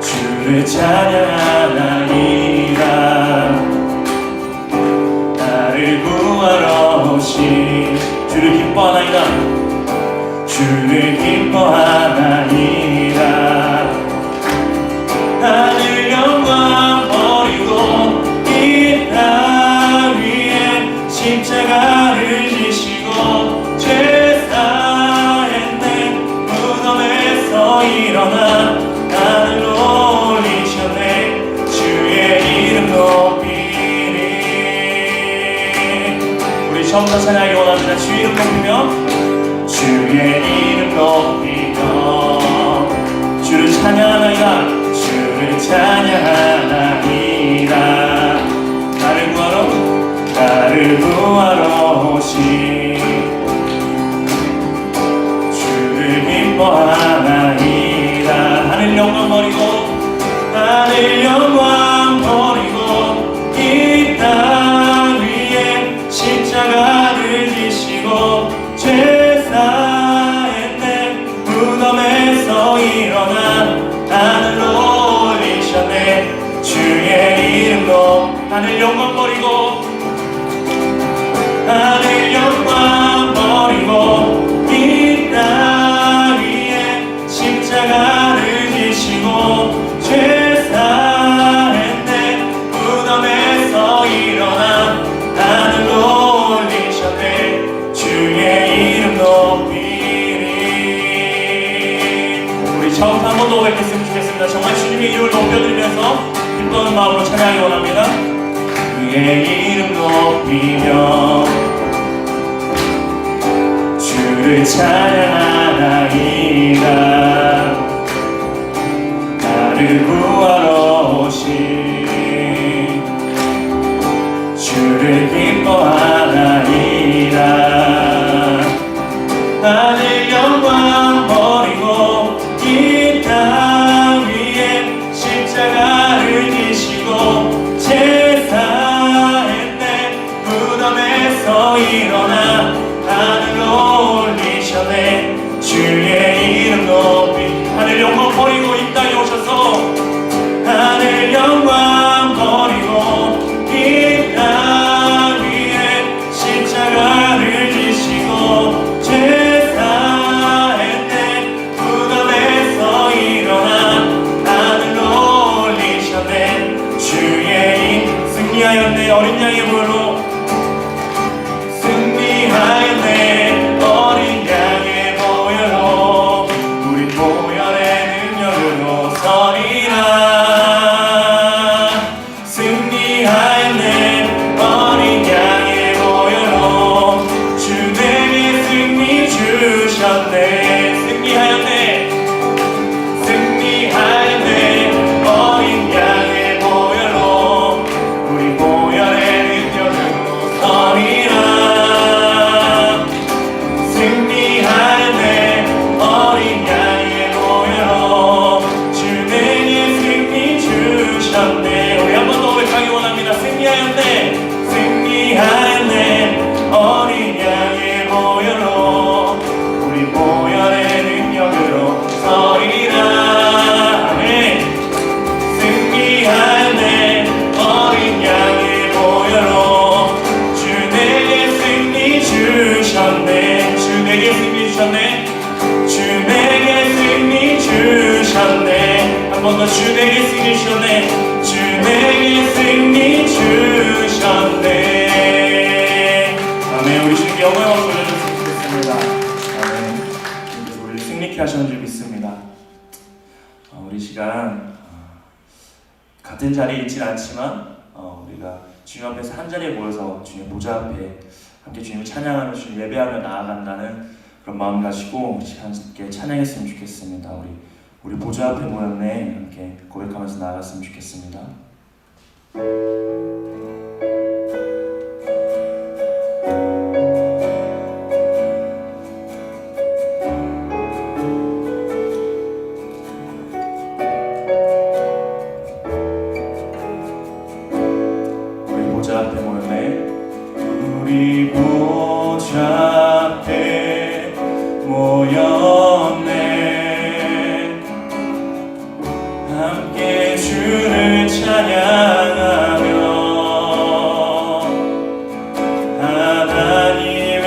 주를 찬양하나이다. 오신 주를 기뻐하나이다. 주를 기뻐하나이다. 하늘 영광 버리고 이 땅 위에 십자가를 지시고 죄 사했네. 무덤에서 일어나 하늘로 올리셨네. 주의 이름 높이리. 우리 처음부터 찬양하기 원합니다. 주의 이름 높이며 주의 이름 높이며 주를 찬양하나이다. 주를 찬양하나이다. 나를 구하러 오신 주를 기뻐하나이다. 하늘 영광 버리고 하늘 영광 버리고 이 땅 위에 십자가를 지시고 죄 사했네. 무덤에서 일어나 하늘로 올리셨네. 주의 이름로 하늘 영광 버리고 하늘 영광 버리고 이 땅 위에 십자가를 지시고 죄 사했네. 무덤에서 일어나 하늘로 올리셨네. 주의 이름 높이리. 우리 처음부터 한 번 더 뵙겠으면 좋겠습니다. 정말 주님의 이름을 높여드리면서 기뻐하는 마음으로 찬양하기 원합니다. 주의 이름 높이며 주를 찬양하나이다. 나를 구하러 오신 주를 기뻐하나이다. 하늘 영광 버리고 이 땅 위에 십자가를 지시고 죄 사했네. 무덤에서 일어나 하늘로 올리셨네. 주의 이름 높이 하늘 영광 버리고 이 땅에 오셔서 하늘 영광 버리고 이 땅 위에 십자가를 지시고 죄 사했네. 무덤에서 일어나 하늘로 올리셨네. 주의 이름 승리하였네. 어린 양의 보혈로 승리하였네. 어린 양의 보혈로 우리 보혈의 능력으로 서리라. 승리하였네. 어린 양의 보혈로 주 내게 승리 주셨네. 승리하였네. 승리하였네. 어린 양의 보혈로 우리 보혈의 능력으로 서리라. 승리하였네. 어린 양의 보혈로 주 내게 승리 주셨네. 우리 한 번 더 고백하기 원합니다. 승리하였네. 승리하였네. 어린 양의 보혈로 우리 보혈의 능력으로 서리라. 아멘. 승리하였네. 어린 양의 보혈로 주 내게 승리 주셨네. 주 내게 승리 주셨네. 주 내게 승리 주셨네. 한 번 더 주 내게 승리 주셨네. 주 내게 승리 주셨네. 아멘. 우리 주님께 영광을 올려주셨으면 좋겠습니다. 아멘. 주님께서 우리를 승리케 하시는 줄 믿습니다. 우리 시간 같은 자리에 있진 않지만 우리가 주님 앞에서 한 자리에 모여서 주님 보좌 앞에 함께 주님을 찬양하며 주님 예배하며 나아간다는 그런 마음 가지고 우리 시간 함께 찬양했으면 좋겠습니다. 우리 보좌 앞에 모였네. 함께 고백하면서 나아갔으면 좋겠습니다. 우리 보좌 앞에 모였네. 우리 보좌 앞에 모였네. 함께 주를 찬양하며 하나님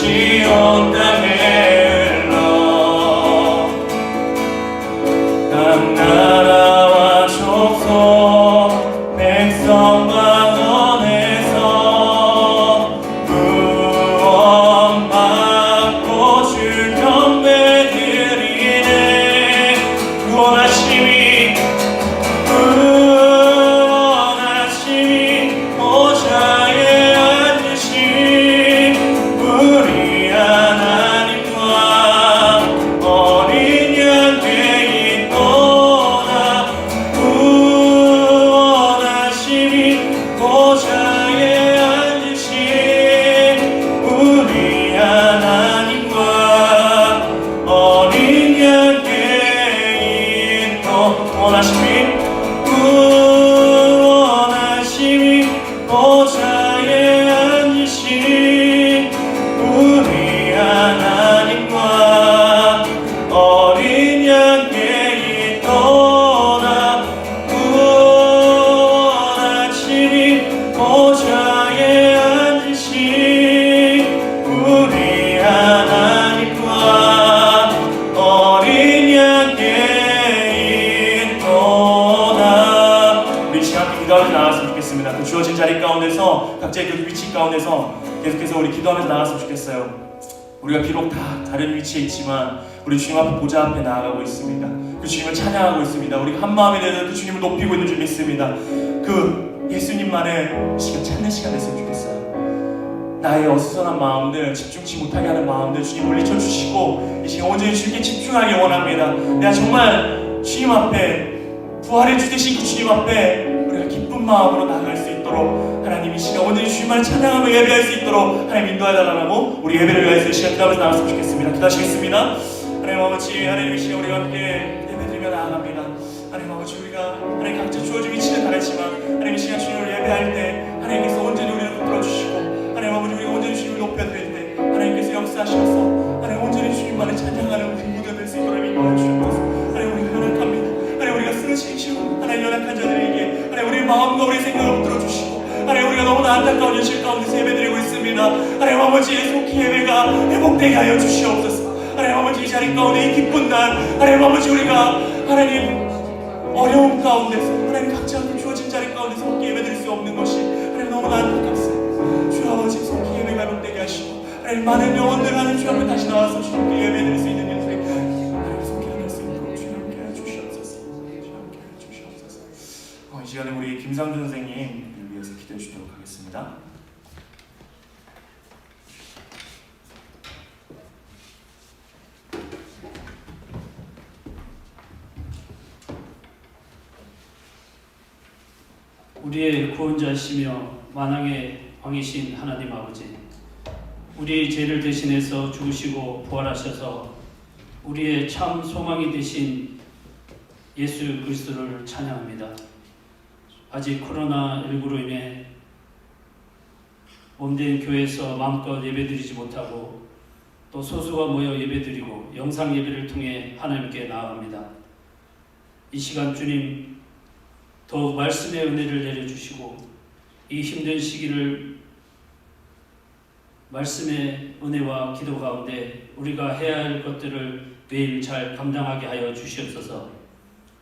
다시 온 땅에 흘러 각 나라와 족속 백성 방언에서 구원받고 주 경배 드리네. 구원하심이 보좌에 앉으신 우리 하나님과 어린 양께 있도다. 구원하심이 보좌에 앉으신 우리 하나님과 어린 양께 있도다. 구원하심이 보좌에 앉으신 우리 하나님과 어린 양께 있도다. 구원하심이 보좌에 앉으신 우리 하나님과 어린 양께 있도다. 우리 시간 기도하면서 나갔으면 좋겠습니다. 그 주어진 자리 가운데서 각자의 그 위치 가운데서 계속해서 우리 기도하면서 나갔으면 좋겠어요. 우리가 비록 다 다른 위치에 있지만 우리 주님 앞에 보좌 앞에 나아가고 있습니다. 그 주님을 찬양하고 있습니다. 우리가 한 마음이 되어 그 주님을 높이고 있는 줄 믿습니다. 그 예수님만의 시간 찾는 시간 됐으면 좋겠어요. 나의 어수선한 마음들, 집중치 못하게 하는 마음들 주님 물리쳐 주시고 이 시간 온전히 주님께 집중하기 원합니다. 내가 정말 주님 앞에 부활의 주 되신 그 주님 앞에 우리가 기쁜 마음으로 나아갈 수 있도록 하나님 이 시간 온전히 주님만을 찬양하며 예배할 수 있도록 하나님 인도해달라고 우리 예배를 위해서 이 시간 기도하면서 나갔으면 좋겠습니다. 기도하시겠습니다. 하나님 아버지, 하나님 이 시간 우리가 함께 예배드리며 나아갑니다. 하나님 아버지, 우리가 하나님 각자 주어진 위치는 다르지만 하나님 이 시간 주님을 예배할 때 하나님께서 온전히 우리를 붙들어주시고 하나님 아버지, 우리가 온전히 주님을 높여드릴 때 하나님께서 역사하셔서 하나님 온전히 주님만을 찬양하는 우리 무대 될 수 있도록 인도해 주옵소서. 하나님 우리가 연약합니다. 하나님 우리가 쓰러지시고 하나님 연약한 자들에게 하나님 우리 마음과 우리 생각을 붙들어주시고 하나님 우리가 너무나 안타까운 현실 가운데서 예배드리고 있습니다. 하나님 아버지, 속히 예배가 회복되게 하여 주시옵소서. 하나님 아버지, 이 자리 가운데 이 기쁜 날 하나님 아버지, 우리가 하나님 어려움 가운데서 하나님 각자 주어진 자리 가운데서 속히 예배드릴 수 없는 것이 하나님 너무나 안타깝습니다. 주 아버지, 속히 예배가 회복되게 하시고 하나님 많은 영혼들 하나님 주 앞에 다시 나와서 주님께 예배드릴 수 있는 인생 하나님 속히 하실 수 있도록 주 함께 하여 주시옵소서. 주 함께 하여 주시옵소서. 이 시간에 우리 김상준 선생님을 위해서 기도해 주도록 하겠습니다. 우리의 구원자시며 만왕의 왕이신 하나님 아버지, 우리의 죄를 대신해서 죽으시고 부활하셔서 우리의 참 소망이 되신 예수 그리스도를 찬양합니다. 아직 코로나19로 인해 몸된 교회에서 마음껏 예배드리지 못하고 또 소수가 모여 예배드리고 영상 예배를 통해 하나님께 나아갑니다. 이 시간 주님 더욱 말씀의 은혜를 내려주시고 이 힘든 시기를 말씀의 은혜와 기도 가운데 우리가 해야 할 것들을 매일 잘 감당하게 하여 주시옵소서.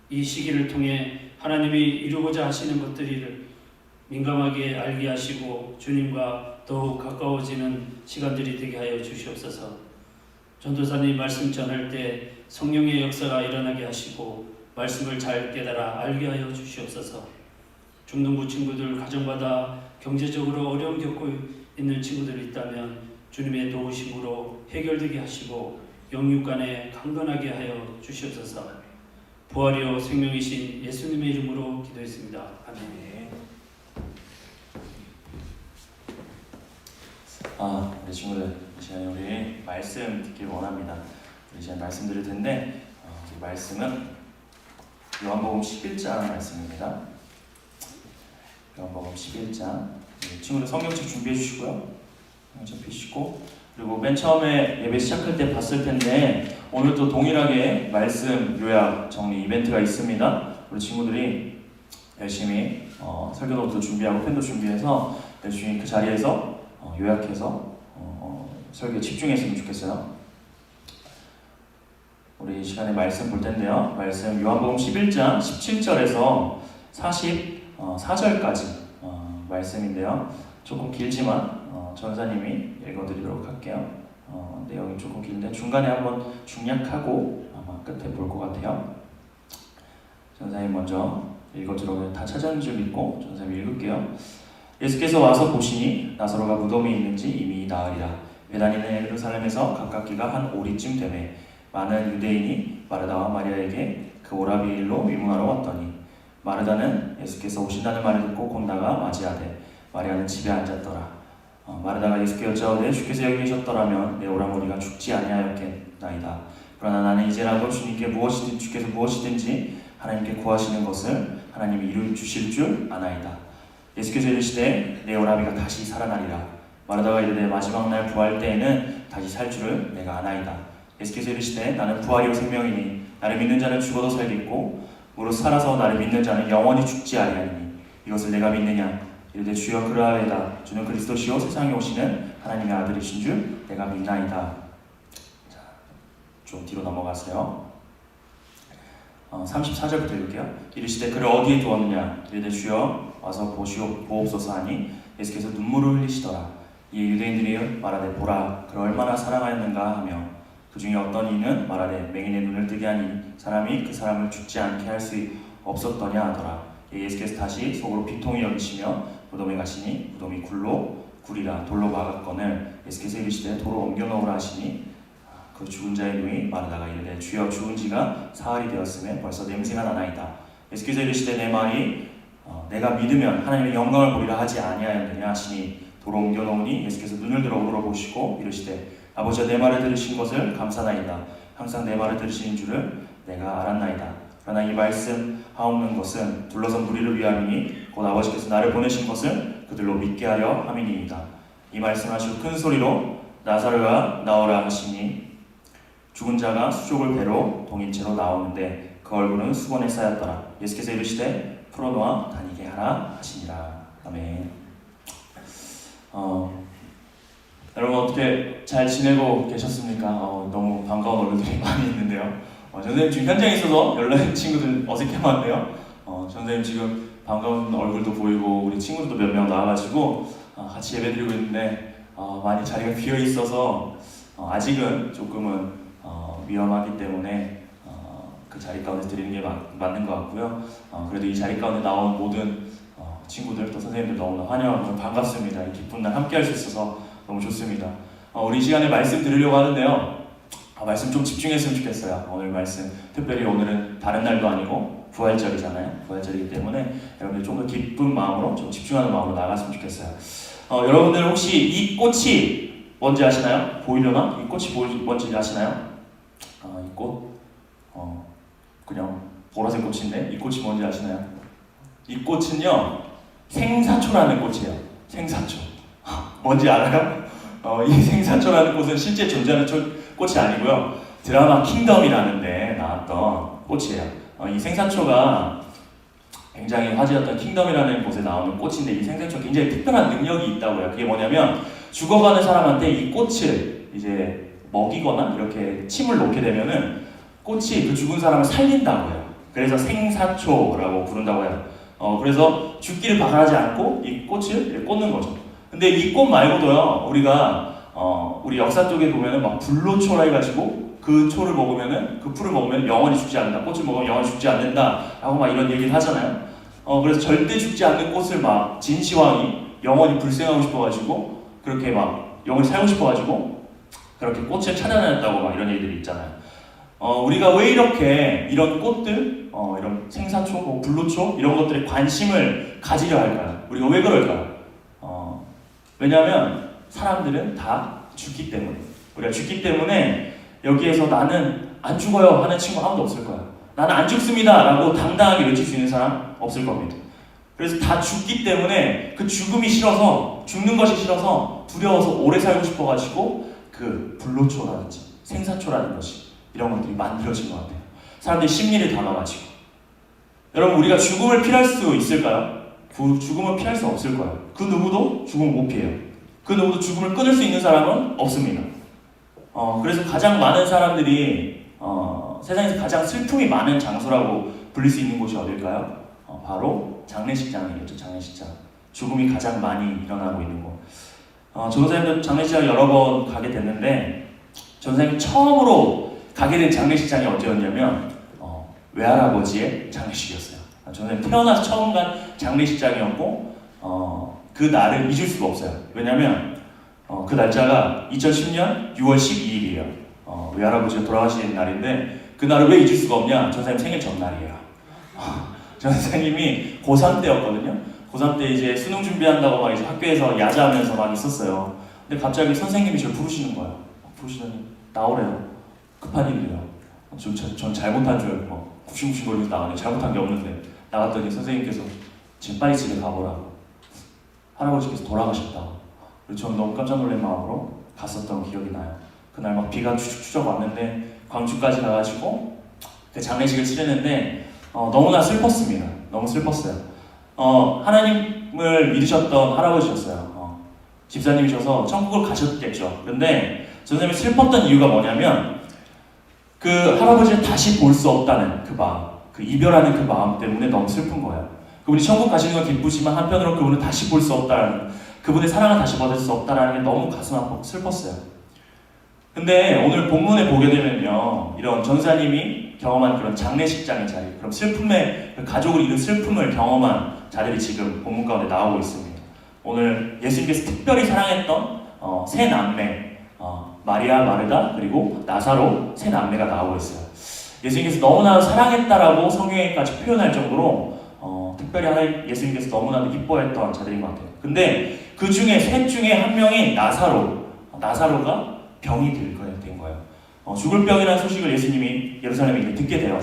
이 시기를 통해 하나님이 이루고자 하시는 것들을 민감하게 알게 하시고 주님과 더욱 가까워지는 시간들이 되게 하여 주시옵소서. 전도사님 말씀 전할 때 성령의 역사가 일어나게 하시고 말씀을 잘 깨달아 알게 하여 주시옵소서. 중등부 친구들, 가정마다 경제적으로 어려움 겪고 있는 친구들이 있다면 주님의 도우심으로 해결되게 하시고 영육간에 강건하게 하여 주시옵소서. 부활이요 생명이신 예수님의 이름으로 기도했습니다. 아멘. 우리 친구들, 이 시간에 우리 말씀 듣기를 원합니다. 이 시간 말씀 드릴 텐데 이 말씀은 요한복음 11장 말씀입니다. 요한복음 11장. 친구들 성경책 준비해 주시고요. 성경책 펴시고, 그리고 맨 처음에 예배 시작할 때 봤을 텐데 오늘 또 동일하게 말씀 요약 정리 이벤트가 있습니다. 우리 친구들이 열심히 설교도 준비하고 펜도 준비해서 열심히 그 자리에서 요약해서 설교에 집중했으면 좋겠어요. 우리 이 시간에 말씀 볼 텐데요. 말씀 요한복음 11장 17절에서 44절까지 말씀인데요. 조금 길지만 전사님이 읽어드리도록 할게요. 내용이 조금 긴데 중간에 한번 중략하고 아마 끝에 볼 것 같아요. 전사님 먼저 읽어주라고 다 찾았는 줄 믿고 전사님 읽을게요. 예수께서 와서 보시니 나사로가 무덤에 있는지 이미 나으리라. 베다니는 예루살렘에서 가깝기가 한 오리쯤 되매 많은 유대인이 마르다와 마리아에게 그 오라비의 일로 위문하러 왔더니 마르다는 예수께서 오신다는 말을 듣고 곧 나가 맞이하되 마리아는 집에 앉았더라. 마르다가 예수께 여짜오되 주께서 여기 계셨더라면 내 오라버니가 죽지 아니하였겠나이다. 그러나 나는 이제라도 주님께 주께서 무엇이든지 하나님께 구하시는 것을 하나님이 이루 주실 줄 아나이다. 예수께서 이르시되 내 오라비가 다시 살아나리라. 마르다가 이르되 마지막 날 부활 때에는 다시 살 줄을 내가 아나이다. 예수께서 이르시되 나는 부활이요 생명이니 나를 믿는 자는 죽어도 살겠고 무릇 살아서 나를 믿는 자는 영원히 죽지 아니하리니 이것을 내가 믿느냐. 이르되 주여 그러하이다. 주는 그리스도시요 세상에 오시는 하나님의 아들이신 줄 내가 믿나이다. 자, 좀 뒤로 넘어가세요. 34절부터 읽을게요. 이르시되 그를 어디에 두었느냐. 이르되 주여 와서 보옵소서 하니 예수께서 눈물을 흘리시더라. 이에 유대인들이 말하되 보라 그를 얼마나 사랑하였는가 하며 그 중에 어떤 이는 말하되 맹인의 눈을 뜨게 하니 사람이 그 사람을 죽지 않게 할 수 없었더냐 하더라. 예수께서 다시 속으로 비통히 여기시며 무덤에 가시니 무덤이 굴이라 돌로 막았거늘 예수께서 이르시되 도로 옮겨 놓으라 하시니 그 죽은 자의 눈이 마르다가 이르되 주여 죽은 지가 사흘이 되었음에 벌써 냄새가 나나이다. 예수께서 이르시되 내 말이 내가 믿으면 하나님의 영광을 보리라 하지 아니하였느냐 하시니 도로 옮겨 놓으니 예수께서 눈을 들어 물어보시고 이르시되 아버지여 내 말을 들으신 것을 감사나이다. 항상 내 말을 들으시는 줄을 내가 알았나이다. 그러나 이 말씀 하옵는 것은 둘러선 무리를 위함이니 곧 아버지께서 나를 보내신 것을 그들로 믿게 하려 함이니이다. 이 말씀하시고 큰 소리로 나사로가 나오라 하시니 죽은 자가 수족을 배로 동인채로 나오는데 그 얼굴은 수건에 쌓였더라. 예수께서 이르시되 풀어놓아 다니게 하라 하시니라. 아멘. 여러분 어떻게 잘 지내고 계셨습니까? 너무 반가운 얼굴들이 많이 있는데요. 선생님 지금 현장에 있어서 연락 친구들 어색해하는데요. 선생님 지금 반가운 얼굴도 보이고 우리 친구들도 몇 명 나와가지고 같이 예배드리고 있는데 많이 자리가 비어 있어서 아직은 조금은 위험하기 때문에 그 자리 가운데 드리는 게 맞는 것 같고요. 그래도 이 자리 가운데 나온 모든 친구들 또 선생님들 너무나 환영하고 반갑습니다. 이 기쁜 날 함께 할 수 있어서 너무 좋습니다. 우리 이 시간에 말씀 드리려고 하는데요. 말씀 좀 집중했으면 좋겠어요. 오늘 말씀 특별히 오늘은 다른 날도 아니고 부활절이잖아요. 부활절이기 때문에 여러분들 좀 더 기쁜 마음으로 좀 집중하는 마음으로 나갔으면 좋겠어요. 여러분들 혹시 이 꽃이 뭔지 아시나요? 보이려나? 이 꽃이 뭔지 아시나요? 이 꽃 그냥 보라색 꽃인데 이 꽃이 뭔지 아시나요? 이 꽃은요 생사초라는 꽃이에요. 생사초 뭔지 알아요? 이 생사초라는 꽃은 실제 존재하는 꽃이 아니고요. 드라마 킹덤이라는 데 나왔던 꽃이에요. 이 생사초가 굉장히 화제였던 킹덤이라는 곳에 나오는 꽃인데 이 생사초가 굉장히 특별한 능력이 있다고 해요. 그게 뭐냐면 죽어가는 사람한테 이 꽃을 이제 먹이거나 이렇게 침을 놓게 되면은 꽃이 그 죽은 사람을 살린다고 해요. 그래서 생사초라고 부른다고 해요. 그래서 죽기를 바라지 않고 이 꽃을 꽂는 거죠. 근데 이 꽃 말고도요, 우리가 우리 역사 쪽에 보면은 막 불로초라 해가지고 그 초를 먹으면은 그 풀을 먹으면 영원히 죽지 않는다. 꽃을 먹으면 영원히 죽지 않는다라고 막 이런 얘기를 하잖아요. 그래서 절대 죽지 않는 꽃을 막 진시황이 영원히 불생하고 싶어가지고 그렇게 막 영원히 살고 싶어가지고 그렇게 꽃을 찾아다녔다고 막 이런 얘기들이 있잖아요. 우리가 왜 이렇게 이런 꽃들, 이런 생사초, 뭐 불로초 이런 것들에 관심을 가지려 할까요? 우리가 왜 그럴까요? 왜냐하면 사람들은 다 죽기 때문에 우리가 죽기 때문에 여기에서 나는 안 죽어요 하는 친구 아무도 없을 거야. 나는 안 죽습니다 라고 당당하게 외칠 수 있는 사람 없을 겁니다. 그래서 다 죽기 때문에 그 죽음이 싫어서 죽는 것이 싫어서 두려워서 오래 살고 싶어가지고 그 불로초라든지 생사초라는 것이 이런 것들이 만들어진 것 같아요. 사람들이 심리를 담아가지고. 여러분 우리가 죽음을 피할 수 있을까요? 그 죽음을 피할 수 없을 거예요. 그 누구도 죽음을 못 피해요. 그 그 누구도 죽음을 끊을 수 있는 사람은 없습니다. 그래서 가장 많은 사람들이 세상에서 가장 슬픔이 많은 장소라고 불릴 수 있는 곳이 어딜까요? 바로 장례식장이겠죠. 장례식장. 죽음이 가장 많이 일어나고 있는 곳. 전도사님도 장례식장 여러 번 가게 됐는데 전도사님이 처음으로 가게 된 장례식장이 언제였냐면 외할아버지의 장례식이었어요. 전도사님 태어나서 처음 간 장례식장이었고 그 날을 잊을 수가 없어요. 왜냐면 그 날짜가 2010년 6월 12일이에요. 외할아버지가 돌아가신 날인데 그 날을 왜 잊을 수가 없냐? 전도사님 생일 전날이에요. 전도사님이 고3 때였거든요. 고3 때 이제 수능 준비한다고 막 이제 학교에서 야자하면서 막 있었어요. 근데 갑자기 선생님이 저를 부르시는 거예요. 부르시더니 나오래요. 급한 일이래요. 전 잘못한 줄 알고 굽신굽신거리면서 나가네. 잘못한 게 없는데 나갔더니 선생님께서 지금 빨리 집에 가보라고. 할아버지께서 돌아가셨다고. 그래서 저는 너무 깜짝 놀란 마음으로 갔었던 기억이 나요. 그날 막 비가 추적추적 왔는데 광주까지 가가지고 그 장례식을 치르는데 너무나 슬펐습니다. 너무 슬펐어요. 하나님을 믿으셨던 할아버지였어요. 집사님이셔서 천국을 가셨겠죠. 근데 선생님이 슬펐던 이유가 뭐냐면 그 할아버지를 다시 볼 수 없다는 그 마음, 그 이별하는 그 마음 때문에 너무 슬픈 거예요. 그분이 천국 가시는 건 기쁘지만 한편으로 그분을 다시 볼 수 없다는, 그분의 사랑을 다시 받을 수 없다는 게 너무 가슴 아프고 슬펐어요. 근데 오늘 본문에 보게 되면요, 이런 전사님이 경험한 그런 장례식장의 자리, 그럼 슬픔의, 가족을 잃은 슬픔을 경험한 자리들이 지금 본문 가운데 나오고 있습니다. 오늘 예수님께서 특별히 사랑했던 세 남매, 마리아, 마르다, 그리고 나사로 세 남매가 나오고 있어요. 예수님께서 너무나 사랑했다라고 성경에까지 표현할 정도로 특별히 하나님 예수님께서 너무나도 이뻐했던 자들인 것 같아요. 근데 그 중에 셋 중에 한 명이 나사로가 병이 된 거예요. 죽을 병이라는 소식을 예수님이 예루살렘에 듣게 돼요.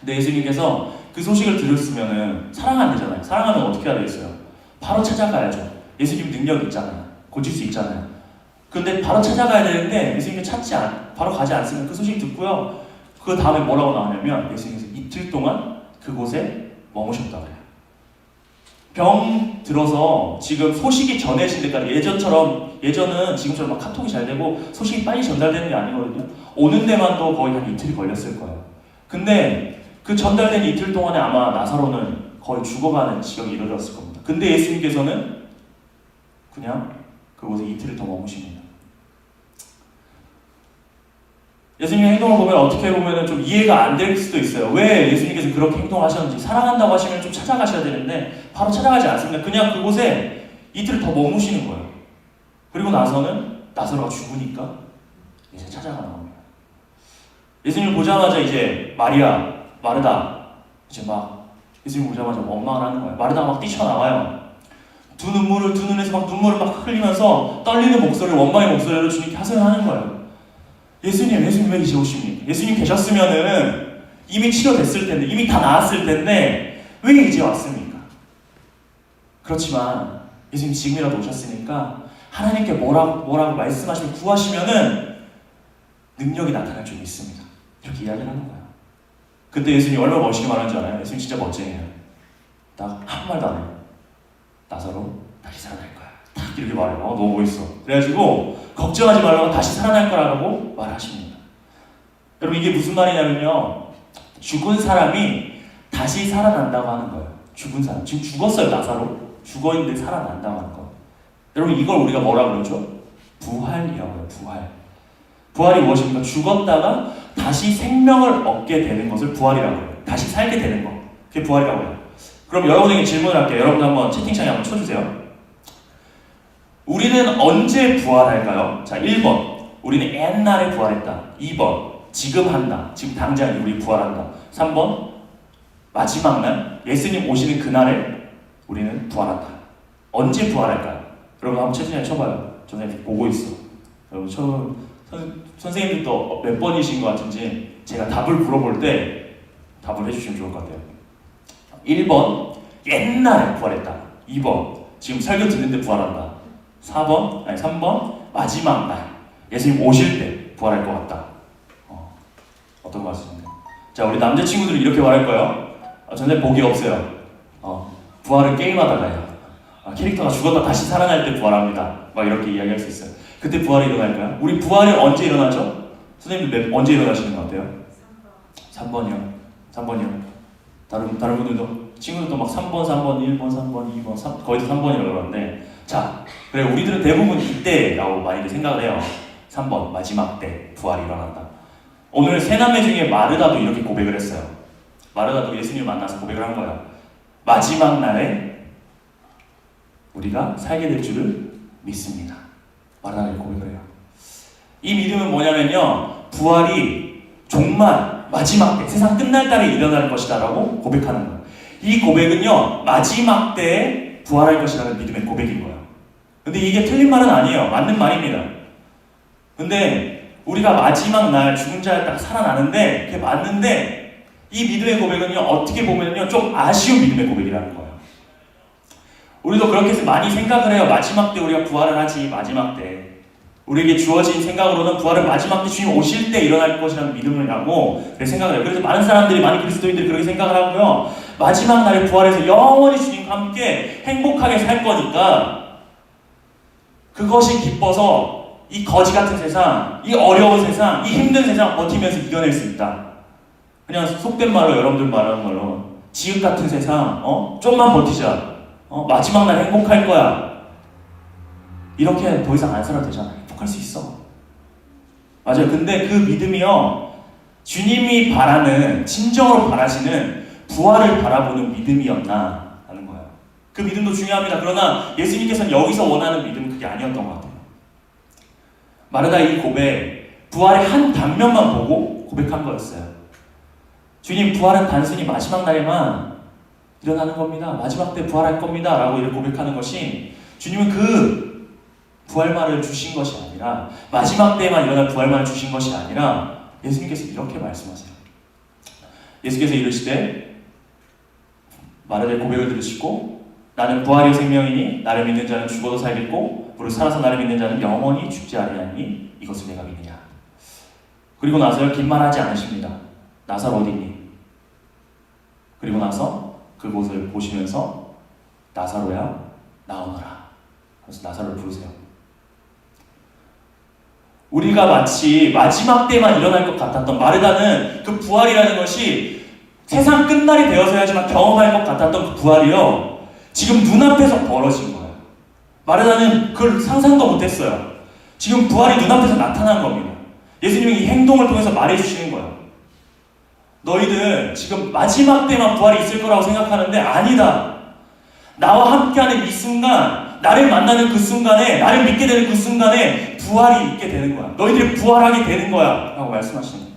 근데 예수님께서 그 소식을 들었으면은 사랑 안 되잖아요. 사랑하면 어떻게 해야 되겠어요? 바로 찾아가야죠. 예수님 능력 있잖아요. 고칠 수 있잖아요. 근데 바로 찾아가야 되는데 예수님이 바로 가지 않으면 그 소식 듣고요. 그 다음에 뭐라고 나오냐면 예수님께서 이틀 동안 그곳에 머무셨다고 해요. 병 들어서 지금 소식이 전해진 데까지 예전은 지금처럼 막 카톡이 잘 되고 소식이 빨리 전달되는 게 아니거든요. 오는 데만도 거의 한 이틀이 걸렸을 거예요. 근데 그 전달된 이틀 동안에 아마 나사로는 거의 죽어가는 지경이 이르렀을 겁니다. 근데 예수님께서는 그냥 그곳에 이틀을 더 머무십니다. 예수님의 행동을 보면 어떻게 보면 좀 이해가 안 될 수도 있어요. 왜 예수님께서 그렇게 행동하셨는지. 사랑한다고 하시면 좀 찾아가셔야 되는데 바로 찾아가지 않습니다. 그냥 그곳에 이틀을 더 머무시는 거예요. 그리고 나서는 나사로가 죽으니까 이제 찾아가는 겁니다. 예수님을 보자마자 이제 마리아, 마르다 이제 막 예수님 보자마자 원망을 하는 거예요. 마르다가 막 뛰쳐나와요. 두 눈에서 막 눈물을 막 흘리면서 떨리는 목소리를, 원망의 목소리로 주님께 하소연하는 거예요. 예수님 왜 이제 오십니까? 예수님 계셨으면은 이미 치료됐을 텐데, 이미 다 나았을 텐데 왜 이제 왔습니까? 그렇지만 예수님 지금이라도 오셨으니까 하나님께 뭐라고 말씀하시면 구하시면은 능력이 나타날 줄 믿습니다. 이렇게 이야기를 하는 거예요. 그때 예수님이 얼마나 멋있게 말하는 줄 알아요? 예수님 진짜 멋쟁이에요. 나 아무 말도 안 해요. 나사로 다시 살아날 거야. 딱 이렇게 말해요. 너무 멋있어. 그래가지고 걱정하지 말라고 다시 살아날 거라고 말하십니다. 여러분 이게 무슨 말이냐면요. 죽은 사람이 다시 살아난다고 하는 거예요. 죽은 사람. 지금 죽었어요. 나사로. 죽어있는데 살아난다고 하는 거예요. 여러분 이걸 우리가 뭐라 그러죠? 부활이라고 해요. 부활이 무엇입니까? 죽었다가 다시 생명을 얻게 되는 것을 부활이라고 해요. 다시 살게 되는 거. 그게 부활이라고 해요. 그럼 여러분에게 질문을 할게요. 여러분 한번 채팅창에 한번 쳐주세요. 우리는 언제 부활할까요? 자, 1번. 우리는 옛날에 부활했다. 2번. 지금 한다. 지금 당장 우리 부활한다. 3번. 마지막 날, 예수님 오시는 그날에 우리는 부활한다. 언제 부활할까요? 여러분 한번 채팅창에 쳐봐요. 선생님 보고 있어. 여러분 선생님들도 몇 번이신 것 같은지 제가 답을 물어볼 때 답을 해주시면 좋을 것 같아요. 1번. 옛날에 부활했다. 2번. 지금 설교 듣는데 부활한다. 3번 마지막 날 예수님 오실 때 부활할 것 같다. 어떤 것 같습니까? 자, 우리 남자친구들은 이렇게 말할 거예요. 전에 복이 없어요. 부활은 게임하다가 해요. 캐릭터가 죽었다 다시 살아날 때 부활합니다. 막 이렇게 이야기할 수 있어요. 그때 부활이 일어날까요? 우리 부활이 언제 일어나죠? 선생님들 언제 일어나시는 것 같아요? 3번이요. 3번이요. 다른 분들도 친구들도 막 3번, 1번, 3번, 2번, 3, 거의 3번이라고 그러는데 자, 그래 우리들은 대부분 이때라고 많이들 생각을 해요. 3번 마지막 때 부활이 일어난다. 오늘 세 남매 중에 마르다도 이렇게 고백을 했어요. 마르다도 예수님을 만나서 고백을 한 거야. 마지막 날에 우리가 살게 될 줄을 믿습니다. 마르다가 고백을 해요. 이 믿음은 뭐냐면요, 부활이 종말, 마지막 때, 세상 끝날 날에 일어날 것이다 라고 고백하는 거예요. 이 고백은요, 마지막 때에 부활할 것이라는 믿음의 고백인 거예요. 근데 이게 틀린 말은 아니에요. 맞는 말입니다. 근데 우리가 마지막 날 죽은 자에 딱 살아나는데 그게 맞는데 이 믿음의 고백은요, 어떻게 보면요, 좀 아쉬운 믿음의 고백이라는 거예요. 우리도 그렇게 해서 많이 생각을 해요. 마지막 때 우리가 부활을 하지, 마지막 때. 우리에게 주어진 생각으로는 부활은 마지막 때 주님 오실 때 일어날 것이라는 믿음을 하고 생각을 해요. 그래서 많은 사람들이, 많은 그리스도인들이 그렇게 생각을 하고요. 마지막 날에 부활해서 영원히 주님과 함께 행복하게 살 거니까 그것이 기뻐서 이 거지 같은 세상, 이 어려운 세상, 이 힘든 세상 버티면서 이겨낼 수 있다. 그냥 속된 말로 여러분들 말하는 걸로 지읒 같은 세상, 좀만 버티자. 마지막 날 행복할 거야. 이렇게 더 이상 안 살아도 되잖아. 행복할 수 있어. 맞아요. 근데 그 믿음이요, 주님이 바라는, 진정으로 바라시는 부활을 바라보는 믿음이었나 하는 거예요. 그 믿음도 중요합니다. 그러나 예수님께서는 여기서 원하는 믿음은 그게 아니었던 것 같아요. 마르다의 이 고백, 부활의 한 단면만 보고 고백한 거였어요. 주님, 부활은 단순히 마지막 날에만 일어나는 겁니다. 마지막 때 부활할 겁니다. 라고 이렇게 고백하는 것이, 주님은 그 부활만을 주신 것이 아니라, 마지막 때에만 일어날 부활만을 주신 것이 아니라, 예수님께서 이렇게 말씀하세요. 예수께서 이르시되, 마르다의 고백을 들으시고, 나는 부활의 생명이니 나를 믿는 자는 죽어도 살겠고 무릇 살아서 나를 믿는 자는 영원히 죽지 아니하니 이것을 내가 믿느냐. 그리고 나서 긴 말 하지 않으십니다. 나사로 어디니? 그리고 나서 그곳을 보시면서 나사로야 나오너라. 그래서 나사로를 부르세요. 우리가 마치 마지막 때만 일어날 것 같았던, 마르다는 그 부활이라는 것이 세상 끝날이 되어서야지만 경험할 것 같았던 그 부활이요, 지금 눈앞에서 벌어진 거예요. 마르다는 그걸 상상도 못했어요. 지금 부활이 눈앞에서 나타난 겁니다. 예수님이 이 행동을 통해서 말해주시는 거예요. 너희들 지금 마지막 때만 부활이 있을 거라고 생각하는데 아니다. 나와 함께하는 이 순간, 나를 만나는 그 순간에, 나를 믿게 되는 그 순간에 부활이 있게 되는 거야. 너희들이 부활하게 되는 거야 라고 말씀하시는 거예요.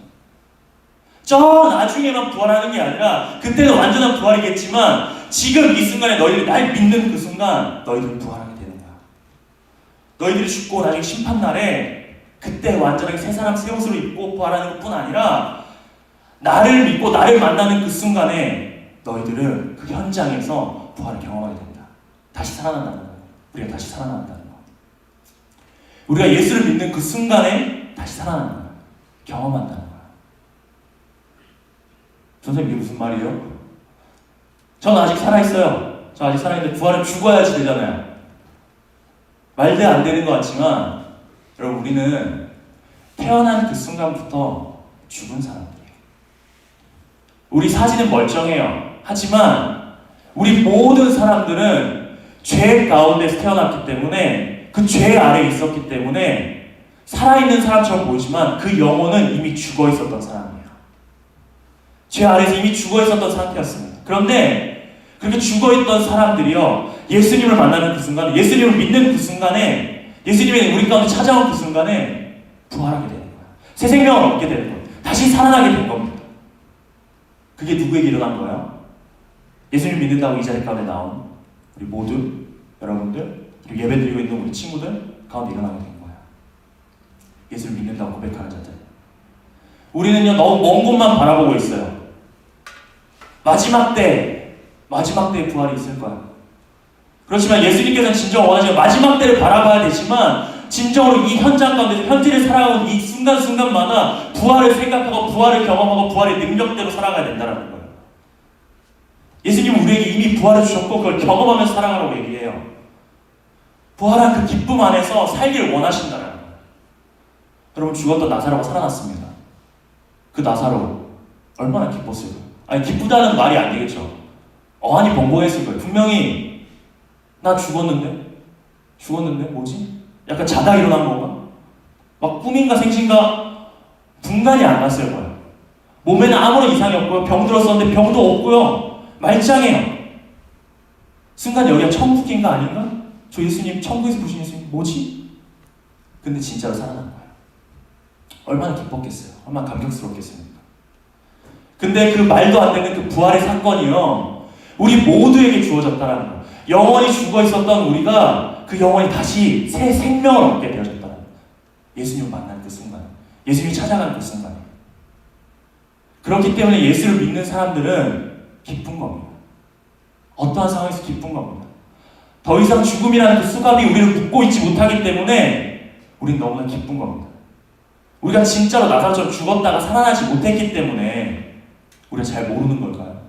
저 나중에만 부활하는 게 아니라 그때는 완전한 부활이겠지만 지금 이 순간에 너희들이 날 믿는 그 순간 너희들은 부활하게 되는 거야. 너희들이 죽고 나중에 심판날에 그때 완전하게 새 사람 새 옷으로 입고 부활하는 것뿐 아니라 나를 믿고 나를 만나는 그 순간에 너희들은 그 현장에서 부활을 경험하게 됩니다. 다시 살아난다는 거예요. 우리가 다시 살아난다는 거예요. 우리가 예수를 믿는 그 순간에 다시 살아나는 거예요. 경험한다는 거예요. 선생님, 이게 무슨 말이에요? 전 아직 살아있어요. 저 아직 살아있는데 부활은 죽어야지 되잖아요. 말도 안 되는 것 같지만 여러분, 우리는 태어난 그 순간부터 죽은 사람들이에요. 우리 사진은 멀쩡해요. 하지만 우리 모든 사람들은 죄 가운데서 태어났기 때문에, 그 죄 아래에 있었기 때문에 살아있는 사람처럼 보이지만 그 영혼은 이미 죽어 있었던 사람이에요. 죄 아래에서 이미 죽어 있었던 상태였습니다. 그런데 그렇게 죽어 있던 사람들이요, 예수님을 만나는 그 순간에, 예수님을 믿는 그 순간에, 예수님이 우리 가운데 찾아온 그 순간에 부활하게 되는 거예요. 새 생명을 얻게 되는 거예요. 다시 살아나게 된 겁니다. 그게 누구에게 일어난 거예요? 예수님을 믿는다고 이 자리 가운데 나온 우리 모두, 여러분들, 그리고 예배드리고 있는 우리 친구들 가운데 일어나게 된 거예요. 예수를 믿는다고 고백하는 자들. 우리는요, 너무 먼 곳만 바라보고 있어요. 마지막 때에 부활이 있을 거야. 그렇지만 예수님께서는 진정 원하시는 마지막 때를 바라봐야 되지만, 진정으로 이 현장 가운데 현재를 살아가는 이 순간순간마다 부활을 생각하고 부활을 경험하고 부활의 능력대로 살아가야 된다는 거예요. 예수님은 우리에게 이미 부활을 주셨고 그걸 경험하면서 살아가라고 얘기해요. 부활한 그 기쁨 안에서 살기를 원하신다는 거예요. 여러분, 죽었던 나사로가 살아났습니다. 그 나사로 얼마나 기뻤을까요? 아니, 기쁘다는 말이 안 되겠죠. 어안이 벙벙했을 거예요. 분명히 나 죽었는데 뭐지? 약간 자다 일어난 건가? 막 꿈인가 생신가 분간이 안 갔을 거예요. 몸에는 아무런 이상이 없고요. 병 들었었는데 병도 없고요. 말짱해요. 순간 여기가 천국인가 아닌가? 저 예수님 천국에서 보신 예수님 뭐지? 근데 진짜로 살아난 거예요. 얼마나 기뻤겠어요. 얼마나 감격스럽겠습니까? 근데 그 말도 안 되는 그 부활의 사건이요, 우리 모두에게 주어졌다는 거예요. 영원히 죽어 있었던 우리가 그 영원히 다시 새 생명을 얻게 되어졌다는 거예요. 예수님을 만난 그 순간, 예수님이 찾아간 그 순간. 그렇기 때문에 예수를 믿는 사람들은 기쁜 겁니다. 어떠한 상황에서 기쁜 겁니다. 더 이상 죽음이라는 그 수갑이 우리를 묶고 있지 못하기 때문에 우린 너무나 기쁜 겁니다. 우리가 진짜로 나사로처럼 죽었다가 살아나지 못했기 때문에 우리가 잘 모르는 걸까요?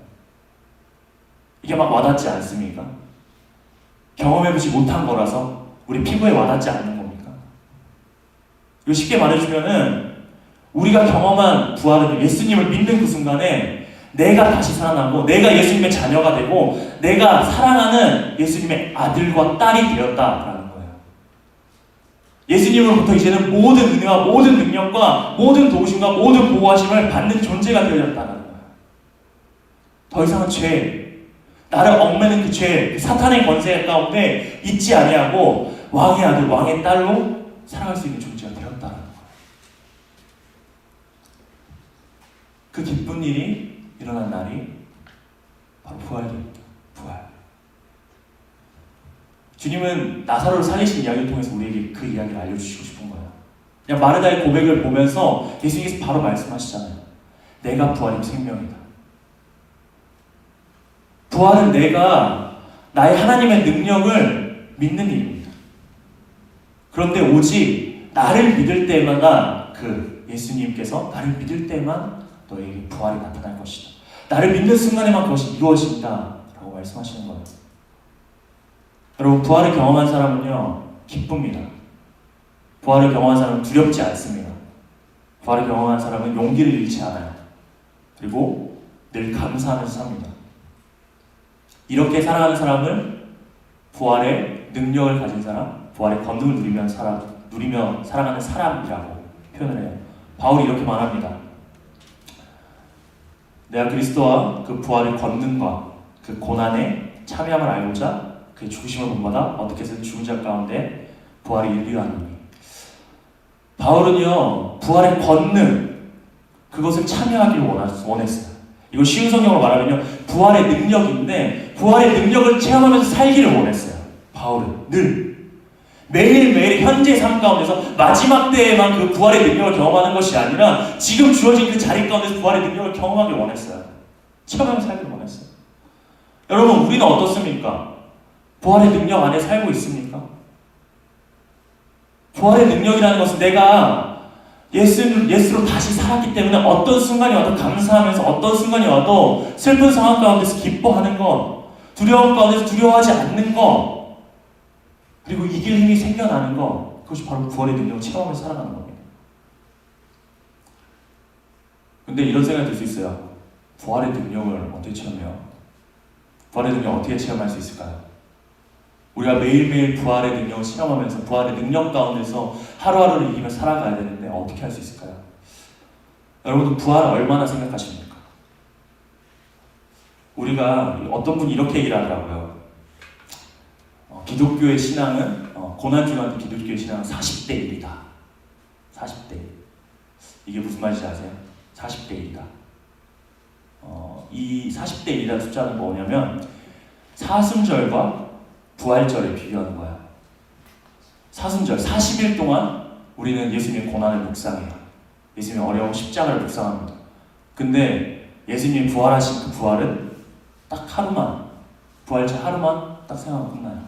이게 막 와닿지 않습니까? 경험해보지 못한 거라서 우리 피부에 와닿지 않는 겁니까? 이거 쉽게 말해주면은 우리가 경험한 부활은 예수님을 믿는 그 순간에 내가 다시 살아나고 내가 예수님의 자녀가 되고 내가 사랑하는 예수님의 아들과 딸이 되었다라는 거예요. 예수님으로부터 이제는 모든 은혜와 모든 능력과 모든 도우심과 모든 보호하심을 받는 존재가 되어졌다는 거예요. 더 이상은 나를 얽매는 그 죄, 사탄의 권세 가운데 있지 아니하고 왕의 아들, 왕의 딸로 살아갈 수 있는 존재가 되었다는 거예요. 그 기쁜 일이 일어난 날이 바로 부활입니다. 부활. 주님은 나사로를 살리신 이야기를 통해서 우리에게 그 이야기를 알려주시고 싶은 거예요. 그냥 마르다의 고백을 보면서 예수님께서 바로 말씀하시잖아요. 내가 부활이고 생명이다. 부활은 내가 나의 하나님의 능력을 믿는 일입니다. 그런데 오직 나를 믿을 때마다 그 예수님께서 나를 믿을 때만 너에게 부활이 나타날 것이다. 나를 믿는 순간에만 그것이 이루어진다 라고 말씀하시는 거예요. 여러분, 부활을 경험한 사람은요 기쁩니다. 부활을 경험한 사람은 두렵지 않습니다. 부활을 경험한 사람은 용기를 잃지 않아요. 그리고 늘 감사하면서 삽니다. 이렇게 살아가는 사람을 부활의 능력을 가진 사람, 부활의 권능을 누리며 살아가는 사람이라고 표현을 해요. 바울이 이렇게 말합니다. 내가 그리스도와 그 부활의 권능과 그 고난에 참여함을 알고자 그의 죽으심을 본받아 어떻게 해서든 죽은 자 가운데 부활이 이르하노니. 바울은요 부활의 권능 그것을 참여하기를 원했어요. 이걸 쉬운 성경으로 말하면요 부활의 능력인데 부활의 능력을 체험하면서 살기를 원했어요. 바울은 늘 매일매일 현재의 삶 가운데서 마지막 때에만 그 부활의 능력을 경험하는 것이 아니라 지금 주어진 그 자리 가운데서 부활의 능력을 경험하길 원했어요. 체험하면서 살기를 원했어요. 여러분, 우리는 어떻습니까? 부활의 능력 안에 살고 있습니까? 부활의 능력이라는 것은 내가 예수로 다시 살았기 때문에 어떤 순간이 와도 감사하면서 어떤 순간이 와도 슬픈 상황 가운데서 기뻐하는 것, 두려움 가운데서 두려워하지 않는 것, 그리고 이길 힘이 생겨나는 것, 그것이 바로 부활의 능력을 체험하면서 살아가는 겁니다. 근데 이런 생각이 들 수 있어요. 부활의 능력을 어떻게 체험해요? 부활의 능력을 어떻게 체험할 수 있을까요? 우리가 매일매일 부활의 능력을 체험하면서 부활의 능력 가운데서 하루하루를 이기며 살아가야 되는데 어떻게 할 수 있을까요? 여러분들 부활을 얼마나 생각하십니까? 우리가 어떤 분이 이렇게 얘기를 하더라고요. 기독교의 신앙은 고난주간 기독교의 신앙은 40대 1이다. 40대 1. 이게 무슨 말인지 아세요? 40대 1이다. 이 40대 1이라는 숫자는 뭐냐면 사순절과 부활절을 비교하는 거야. 사순절 40일 동안 우리는 예수님의 고난을 묵상해요. 예수님의 어려운 십자가를 묵상합니다. 근데 예수님이 부활하신 그 부활은 딱 하루만, 부활절 하루만 딱 생각하고 끝나요.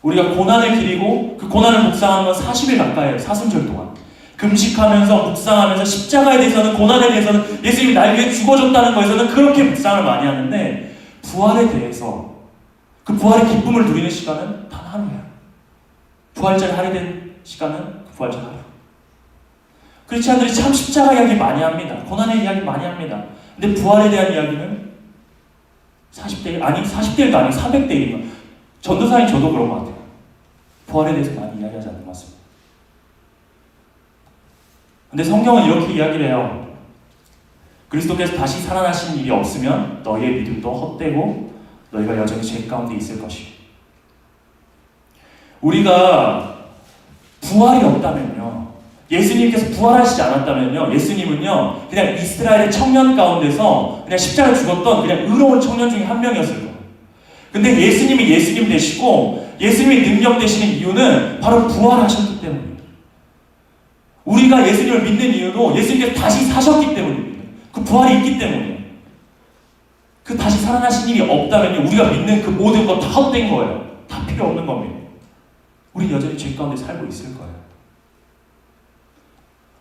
우리가 고난을 기리고 그 고난을 묵상하는 건 40일 가까이에요. 사순절 동안 금식하면서 묵상하면서 십자가에 대해서는, 고난에 대해서는, 예수님이 날 위해 죽어줬다는 거에서는 그렇게 묵상을 많이 하는데 부활에 대해서 그 부활의 기쁨을 누리는 시간은 단 하루야. 부활절에 할애된 시간은 그 부활절 하루. 크리스찬들이 참 십자가 이야기 많이 합니다. 고난의 이야기 많이 합니다. 근데 부활에 대한 이야기는 40대 1, 아니 40대 1도 아니고 400대 1이면 전도사인 저도 그런 것 같아요. 부활에 대해서 많이 이야기하지 않는 것 같습니다. 근데 성경은 이렇게 이야기를 해요. 그리스도께서 다시 살아나신 일이 없으면 너희의 믿음도 헛되고 너희가 여전히 죄 가운데 있을 것이고. 우리가 부활이 없다면요, 예수님께서 부활하시지 않았다면요, 예수님은요 그냥 이스라엘의 청년 가운데서 그냥 십자가에 죽었던 그냥 의로운 청년 중에 한 명이었을 거예요. 근데 예수님이 예수님 되시고 예수님이 능력 되시는 이유는 바로 부활하셨기 때문이에요. 우리가 예수님을 믿는 이유도 예수님께서 다시 사셨기 때문입니다. 그 부활이 있기 때문이에요. 그 다시 살아나신 일이 없다면 우리가 믿는 그 모든 것 다 헛된 거예요. 다 필요 없는 겁니다. 우리 여전히 죄 가운데 살고 있을 거예요.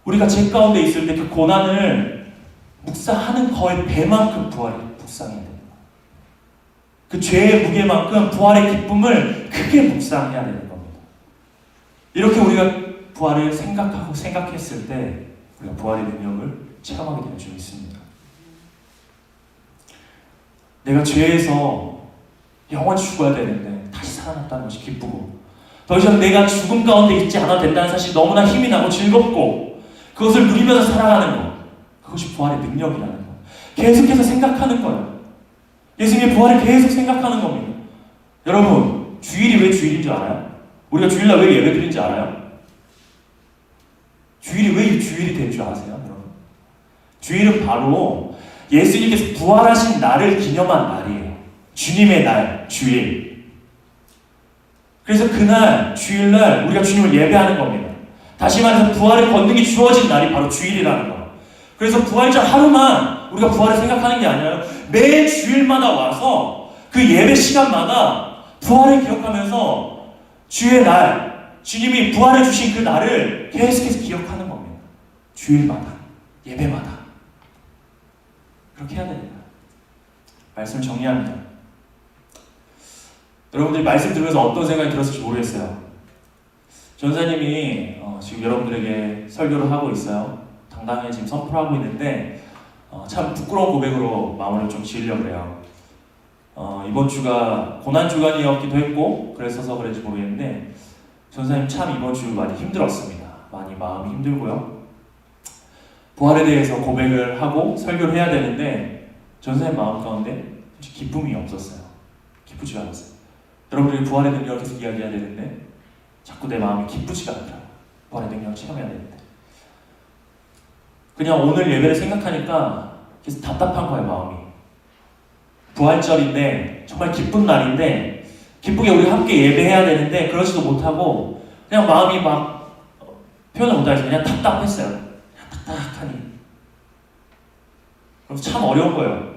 우리가 죄 가운데 있을 때 그 고난을 묵상하는 거의 배만큼 부활이 묵상해야 됩니다. 그 죄의 무게만큼 부활의 기쁨을 크게 묵상해야 되는 겁니다. 이렇게 우리가 부활을 생각했을 때 우리가 부활의 능력을 체험하게 될 줄 믿습니다. 내가 죄에서 영원히 죽어야 되는데 다시 살아났다는 것이 기쁘고, 더 이상 내가 죽음 가운데 있지 않아도 된다는 사실이 너무나 힘이 나고 즐겁고, 그것을 누리면서 살아가는 것, 그것이 부활의 능력이라는 것. 계속해서 생각하는 거예요. 예수님의 부활을 계속 생각하는 겁니다. 여러분, 주일이 왜 주일인 줄 알아요? 우리가 주일날 왜 예배드리는 줄 알아요? 주일이 왜 주일이 된 줄 아세요, 여러분? 주일은 바로 예수님께서 부활하신 날을 기념한 날이에요. 주님의 날, 주일. 그래서 그날, 주일날 우리가 주님을 예배하는 겁니다. 다시 말해서 부활의 권능이 주어진 날이 바로 주일이라는 거예요. 그래서 부활절 하루만 우리가 부활을 생각하는 게 아니라 매 주일마다 와서 그 예배 시간마다 부활을 기억하면서 주의 날, 주님이 부활해 주신 그 날을 계속해서 기억하는 겁니다. 주일마다, 예배마다. 그렇게 해야 됩니다. 말씀을 정리합니다. 여러분들이 말씀 들으면서 어떤 생각이 들었을지 모르겠어요. 전사님이 지금 여러분들에게 설교를 하고 있어요. 당당히 지금 선포를 하고 있는데 참 부끄러운 고백으로 마무리를 좀 지으려고 해요. 이번 주가 고난 주간이었기도 했고 그랬어서 그런지 모르겠는데 전사님 참 이번 주 많이 힘들었습니다. 많이 마음이 힘들고요. 부활에 대해서 고백을 하고 설교를 해야 되는데 전사님 마음 가운데 기쁨이 없었어요. 기쁘지 않았어요. 여러분들이 부활의 능력을 계속 이야기해야 되는데 자꾸 내 마음이 기쁘지가 않더라고요. 부활의 능력을 체험해야 되는데 그냥 오늘 예배를 생각하니까 계속 답답한 거예요, 마음이. 부활절인데 정말 기쁜 날인데 기쁘게 우리 함께 예배해야 되는데 그러지도 못하고 그냥 마음이 막 표현을 못하겠어요. 그냥 답답했어요. 그냥 답답하니. 그래서 참 어려운 거예요.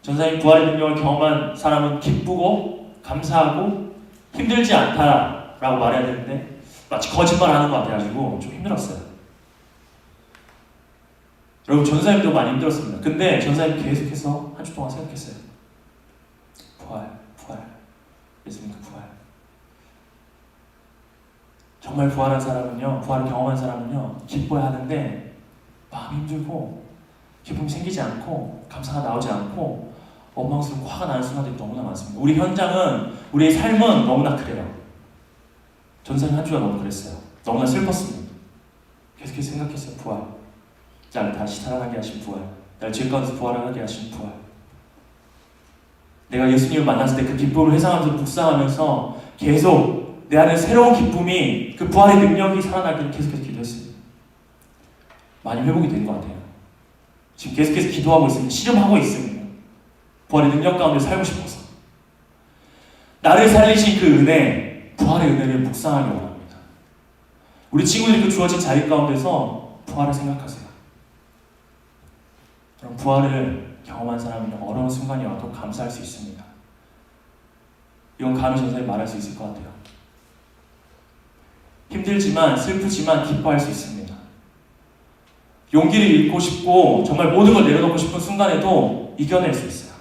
전사님 부활의 능력을 경험한 사람은 기쁘고 감사하고 힘들지 않다라고 말해야 되는데 마치 거짓말하는 것 같아가지고 좀 힘들었어요. 여러분 전사님도 많이 힘들었습니다. 근데 전사님 계속해서 한 주 동안 생각했어요. 부활, 예수님의 부활. 정말 부활한 사람은요, 부활을 경험한 사람은요, 기뻐야 하는데 마음이 힘들고 기쁨이 생기지 않고 감사가 나오지 않고 원망스럽고 화가 나는 순간들이 너무나 많습니다. 우리 현장은, 우리의 삶은 너무나 그래요. 전사님 한 주가 너무 그랬어요. 너무나 슬펐습니다. 계속해서 생각했어요. 부활. 나를 다시 살아나게 하신 부활. 나를 죄 가운데서 부활하게 하신 부활. 내가 예수님을 만났을 때 그 기쁨을 회상하면서 묵상하면서 계속 내 안에 새로운 기쁨이 그 부활의 능력이 살아나기를 계속해서 기도했습니다. 많이 회복이 된 것 같아요. 지금 계속해서 기도하고 있습니다. 씨름하고 있습니다. 부활의 능력 가운데 살고 싶어서. 나를 살리신 그 은혜, 부활의 은혜를 묵상하기 원합니다. 우리 친구들이 그 주어진 자리 가운데서 부활을 생각하세요. 그럼 부활을 경험한 사람은 어려운 순간이 와도 감사할 수 있습니다. 이건 감히 전사님 말할 수 있을 것 같아요. 힘들지만 슬프지만 기뻐할 수 있습니다. 용기를 잃고 싶고 정말 모든 걸 내려놓고 싶은 순간에도 이겨낼 수 있어요.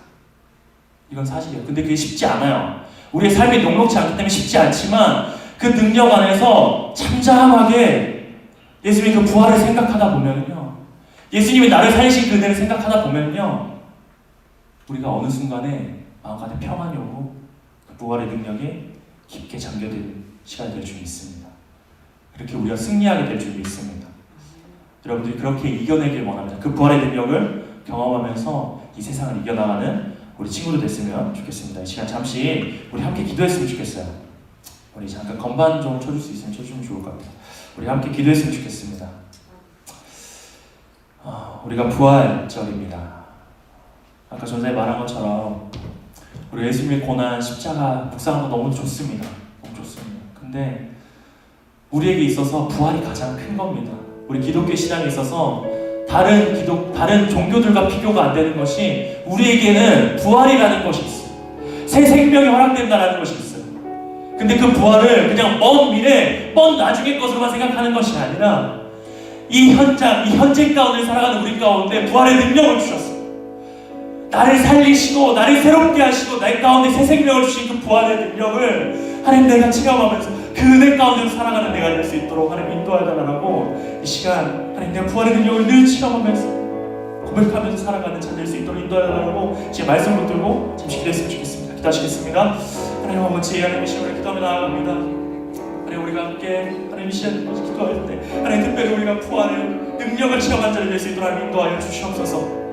이건 사실이에요. 근데 그게 쉽지 않아요. 우리의 삶이 녹록지 않기 때문에 쉽지 않지만 그 능력 안에서 잠잠하게 예수님의 그 부활을 생각하다 보면요, 예수님이 나를 살리신 그 은혜를 생각하다 보면요, 우리가 어느 순간에 마음 가운데 평안이 오고 그 부활의 능력에 깊게 잠겨드는 시간이 될 줄 믿습니다. 그렇게 우리가 승리하게 될 줄 믿습니다. 여러분들이 그렇게 이겨내길 원합니다. 그 부활의 능력을 경험하면서 이 세상을 이겨나가는 우리 친구들 됐으면 좋겠습니다. 이 시간 잠시 우리 함께 기도했으면 좋겠어요. 우리 잠깐 건반 좀 쳐줄 수 있으면 쳐주면 좋을 것 같아요. 우리 함께 기도했으면 좋겠습니다. 우리가 부활절입니다. 아까 전에 말한 것처럼 우리 예수님의 고난, 십자가 묵상하는 거 너무 좋습니다. 너무 좋습니다. 근데 우리에게 있어서 부활이 가장 큰 겁니다. 우리 기독교 신앙에 있어서 다른 종교들과 비교가 안 되는 것이 우리에게는 부활이라는 것이 있어요. 새 생명이 허락된다라는 것이 있어요. 근데 그 부활을 그냥 먼 미래, 먼 나중의 것으로만 생각하는 것이 아니라 이 현장, 이 현재 가운데 살아가는 우리 가운데 부활의 능력을 주셨어요. 나를 살리시고 나를 새롭게 하시고 내 가운데 새 생명을 주신 그 부활의 능력을 하나님 내가 체험하면서 그 은혜 가운데서 살아가는 내가 될 수 있도록 하나님 인도하달라고 이 시간 하나님 내가 부활의 능력을 늘 체험하면서 고백하면서 살아가는 자 될 수 있도록 인도하달라고 지금 말씀 붙들고 잠시 기도했으면 좋겠습니다. 기도하시겠습니다. 하나님 아버지, 하나님 이 시간에 기도하며 나아갑니다. 하나님 우리가 함께 하나님 이 시간에 기도할 때 하나님 특별히 우리가 부활의 능력을 체험한 자를 될 수 있도록 하나님 인도하여 주시옵소서.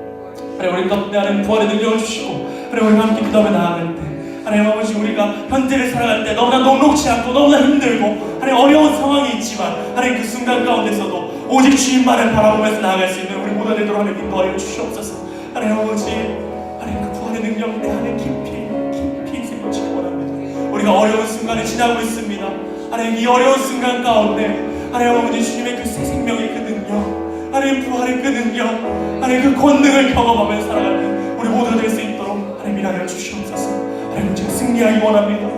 하나님 우리 가운데 하나님 부활의 능력을 주시고 하나님 우리가 함께 기도하며 나아갈 때 하나님 아버지 우리가 현재를 살아갈 때 너무나 녹록지 않고 너무나 힘들고 하나님 어려운 상황이 있지만 하나님 그 순간 가운데서도 오직 주님만을 바라보면서 나아갈 수 있는 우리 모두가 되도록 하나님 인도하여 주시옵소서. 하나님 아버지 하나님 그 부활의 능력 내 안에 깊이 새겨지기 원합니다. 우리가 어려운 순간을 지나고 있습니다. 하나님 이 어려운 순간 가운데 하나님 아버지 주님의 그 새 생명의 그 능력 하나님 부활의 그 능력 하나님 그 권능을 경험하면서 살아가는 우리 모두가 될 수 있도록 하나님 일하여 주시옵소서. 하나님 제가 승리하기 원합니다.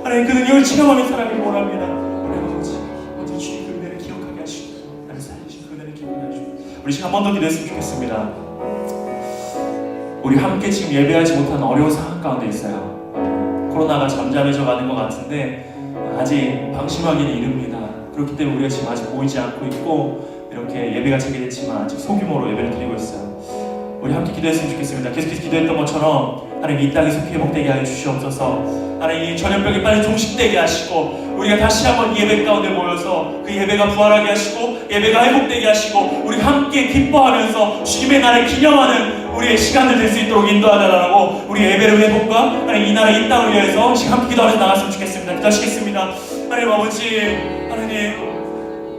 하나님 그 능력을 체험하며 살아가기 원합니다. 하나님 아버지 주님 그 은혜를 기억하게 하시고 하나님 살리신 그 은혜를 기억하게 하시고 우리 시간 한 번 더 기도했으면 좋겠습니다. 우리 함께 지금 예배하지 못하는 어려운 상황 가운데 있어요. 코로나가 잠잠해져 가는 것 같은데 아직 방심하기는 이릅니다. 그렇기 때문에 우리가 지금 아직 모이지 않고 있고 이렇게 예배가 재개됐지만 아직 소규모로 예배를 드리고 있어요. 우리 함께 기도했으면 좋겠습니다. 계속해서 기도했던 것처럼 하나님 이 땅이 속히 회복되게 하여 주시옵소서. 하나님 이 전염병이 빨리 종식되게 하시고 우리가 다시 한번 이 예배 가운데 모여서 그 예배가 부활하게 하시고 예배가 회복되게 하시고 우리 함께 기뻐하면서 주님의 날을 기념하는 우리의 시간을 될 수 있도록 인도하달라고 우리 예배를 회복과 하나님 이 나라 이 땅을 위해서 지금 함께 기도하면서 나갔으면 좋겠습니다. 기도하시겠습니다. 하나님 아버지 하나님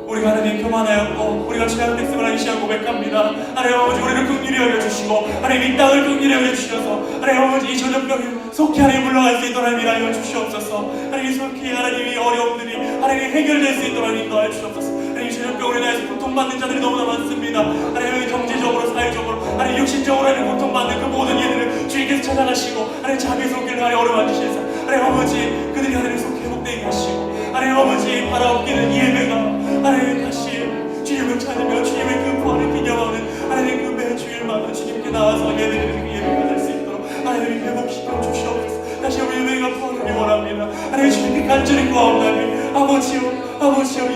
우리가 하나님 교만하였고 우리가 죄악됐음을 하나님 이 시간 고백합니다. 하나님 아버지 우리를 긍휼히 여겨주시고 하나님 이 땅을 긍휼히 여겨주셔서 하나님 아버지 이 전염병이 속히 하나님 물러갈 수 있도록 하나님 일하여 주시옵소서. 하나님 속히 하나님이 어려움들이 하나님 해결될 수 있도록 하나님 인도하여 주시옵소서. 하나님 전염병으로 인해서 고통받는 자들이 너무나 많습니다. 하나님 경제적으로 사회적으로 하나님 육신적으로 하나님 고통받는 그 모든 이들을 주님께서 찾아가시고 하나님 자기 손길을 하나님 어루만지시면서 하나님 아버지 그들이 하나님 속히 회복되게 하시고 하나님 아버지 바라옵기는 이 예배가 하나님 다시 주님을 찾으며 주님의 그 부활을 기념하는 하나님 그 매주일마다 주님께 나와서 예배드리는 그 예배가 될 수 있도록 하나님 회복시켜 주시옵소서. 다시 우리 예배가 부활하기 원합니다. 하나님 주님께 간절히 구하옵나니 아버지여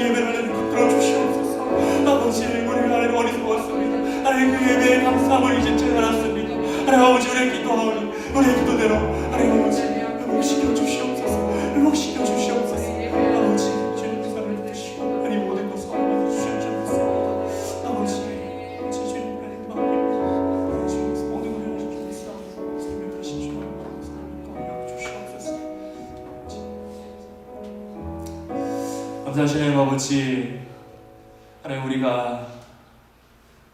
예배를 하나님 붙들어 주시옵소서. 아버지 우리가 하나님 어리석었습니다. 하나님 그 예배에 감사함을 이제 채달았습니다. 하나님 아버지 우리의 기도하오니 우리의 기도대로 하나님 아버지 회복시켜 주시옵소서. 회복시켜 주시옵소서. 아버지 주님 사랑을 주시고 하나님 모든 것을 허락하여 주시옵소서. 아버지 주님 하나님 마음에 주님께서 모든 것을 주님께서 생명하신 주님 하나님 주시옵소서. 감사하시는 아버지 하나님 우리가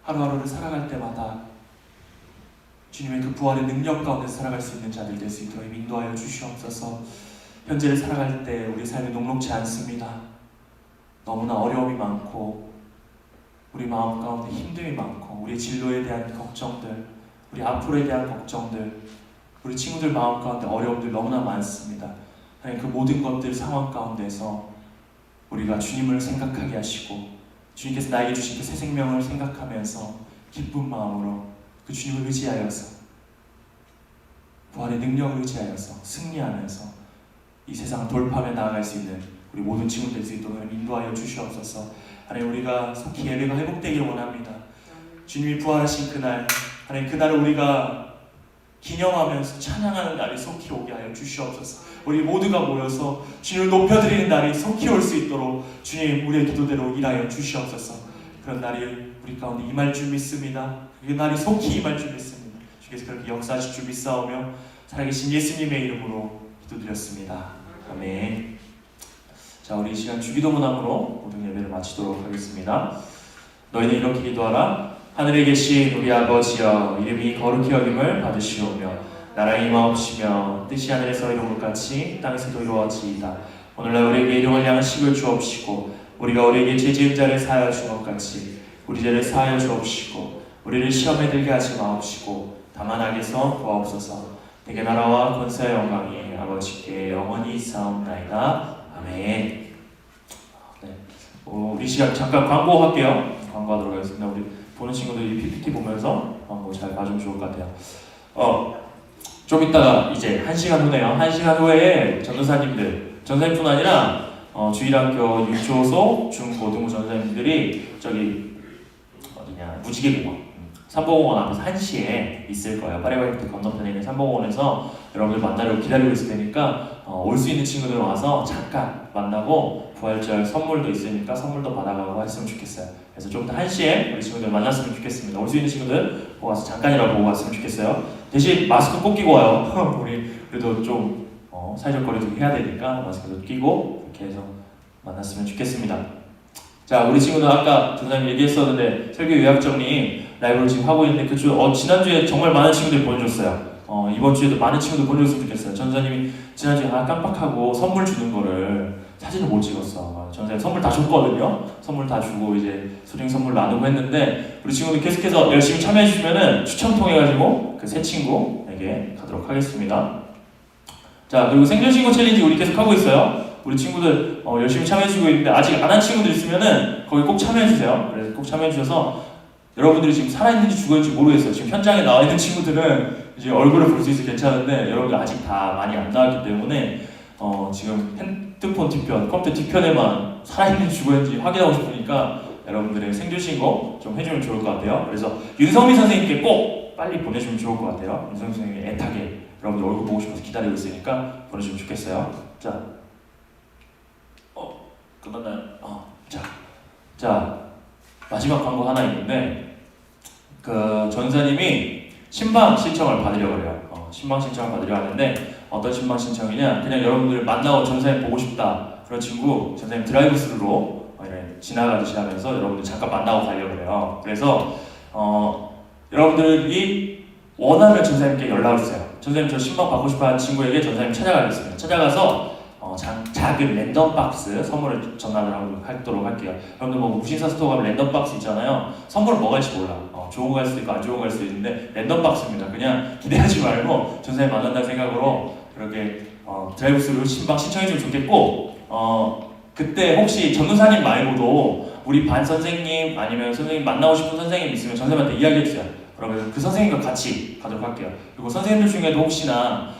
하루하루를 살아갈 때마다 주님의 그 부활의 능력 가운데 살아갈 수 있는 자들 될 수 있도록 인도하여 주시옵소서. 현재를 살아갈 때 우리 삶이 녹록지 않습니다. 너무나 어려움이 많고 우리 마음 가운데 힘듦이 많고 우리 진로에 대한 걱정들 우리 앞으로에 대한 걱정들 우리 친구들 마음 가운데 어려움들 너무나 많습니다. 하나님 그 모든 것들 상황 가운데서 우리가 주님을 생각하게 하시고 주님께서 나에게 주신 그 새 생명을 생각하면서 기쁜 마음으로 그 주님을 의지하여서 부활의 능력을 의지하여서 승리하면서 이 세상을 돌파하며 나아갈 수 있는 우리 모든 친구들 될 수 있도록 인도하여 주시옵소서. 하나님, 우리가 속히 예배가 회복되기를 원합니다. 주님이 부활하신 그날, 하나님, 그날을 우리가 기념하면서 찬양하는 날이 속히 오게 하여 주시옵소서. 우리 모두가 모여서 주님을 높여드리는 날이 속히 올 수 있도록 주님, 우리의 기도대로 일하여 주시옵소서. 그런 날이 우리 가운데 임할 줄 믿습니다. 그 날이 속히 임할 줄 믿습니다. 주께서 그렇게 역사하실 줄 믿사오며 살아계신 예수님의 이름으로 기도드렸습니다. 아멘. 자, 우리 이 시간 주기도문함으로 모든 예배를 마치도록 하겠습니다. 너희는 이렇게 기도하라. 하늘에 계신 우리 아버지여, 이름이 거룩히 여김을 받으시오며 나라의 임하옵시며 뜻이 하늘에서 이룬 것 같이 땅에서도 이루어지이다. 오늘날 우리에게 일용할 양식을 주옵시고 우리가 우리에게 죄 지은 자를 사하여 준 것 같이 우리 죄를 사하여 주옵시고 우리를 시험에 들게 하지 마옵시고 다만 악에서 구하옵소서. 내게 나라와 권세와 영광이 아버지께 영원히 있사옵나이다. 아멘. 네. 우리 시간 잠깐 광고할게요. 광고하도록 하겠습니다. 우리 보는 친구들이 PPT 보면서 광고 잘 봐주면 좋을 것 같아요. 좀 이따가 이제 1시간 후네요. 1시간 후에 전도사님뿐 아니라 주일학교 유초소 중고등부 전도사님들이 저기 어디냐 무지개공원 삼보공원 앞에서 1시에 있을 거예요. 파리바게트 건너편에 있는 삼보공원에서 여러분들 만나려고 기다리고 있을 테니까 올 수 있는 친구들 와서 잠깐 만나고 부활절 선물도 있으니까 선물도 받아가고 했으면 좋겠어요. 그래서 좀 더 1시에 우리 친구들 만났으면 좋겠습니다. 올 수 있는 친구들 보고 와서 잠깐이라도 보고 왔으면 좋겠어요. 대신 마스크 꼭 끼고 와요. 우리 그래도 좀 사회적 거리두기 해야 되니까 마스크도 끼고 이렇게 해서 만났으면 좋겠습니다. 자, 우리 친구들 아까 전사님 얘기했었는데 설교 요약 정리 라이브를 지금 하고 있는데 그쪽 지난주에 정말 많은 친구들이 보내줬어요. 이번 주에도 많은 친구들 보내줬으면 좋겠어요. 전사님이 지난주에 깜빡하고 선물 주는 거를 사진을 못 찍었어. 전사님 선물 다 줬거든요. 선물 다 주고 이제 소정 선물 나누고 했는데 우리 친구들 계속해서 열심히 참여해 주시면은 추첨 통해 가지고 그 새 친구에게 가도록 하겠습니다. 자, 그리고 생존신고 챌린지 우리 계속 하고 있어요. 우리 친구들 열심히 참여해 주고 있는데 아직 안 한 친구들 있으면은 거기 꼭 참여해 주세요. 그래서 꼭 참여해 주셔서 여러분들이 지금 살아있는지 죽어있는지 모르겠어요. 지금 현장에 나와 있는 친구들은 이제 얼굴을 볼 수 있어 괜찮은데 여러분들 아직 다 많이 안 나왔기 때문에 지금 핸드폰 뒤편, 컴퓨터 뒤편에만 살아있는지 죽어있는지 확인하고 싶으니까 여러분들의 생존신고 좀 해주면 좋을 것 같아요. 그래서 윤성민 선생님께 꼭 빨리 보내주면 좋을 것 같아요. 윤성민 선생님이 애타게 여러분들 얼굴 보고 싶어서 기다리고 있으니까 보내주면 좋겠어요. 자, 끝났나요? 자, 마지막 광고 하나 있는데 그 전사님이 신방 신청을 받으려고 해요. 신방 신청을 받으려 하는데 어떤 신방 신청이냐? 그냥 여러분들 만나고 전사님 보고 싶다 그런 친구 전사님 드라이브스루로 지나가듯이 하면서 여러분들 잠깐 만나고 가려고 해요. 그래서 여러분들이 원하면 전사님께 연락을 주세요. 전사님 저 신방 받고 싶어하는 친구에게 전사님 찾아가겠습니다. 찾아가서 작은 랜덤 박스 선물을 전달을 하도록 할게요. 여러분들 뭐 무신사 스토어 가면 랜덤 박스 있잖아요. 선물은 뭐가 있을지 몰라. 좋은 거 갈 수도 있고 안 좋은 거 갈 수도 있는데 랜덤 박스입니다. 그냥 기대하지 말고 전사님 만난다는 생각으로 그렇게 드라이브스루 신방 신청해주면 좋겠고 그때 혹시 전도사님 말고도 우리 반 선생님 아니면 선생님 만나고 싶은 선생님 있으면 전사님한테 이야기해주세요. 그러면 그 선생님과 같이 가도록 할게요. 그리고 선생님들 중에도 혹시나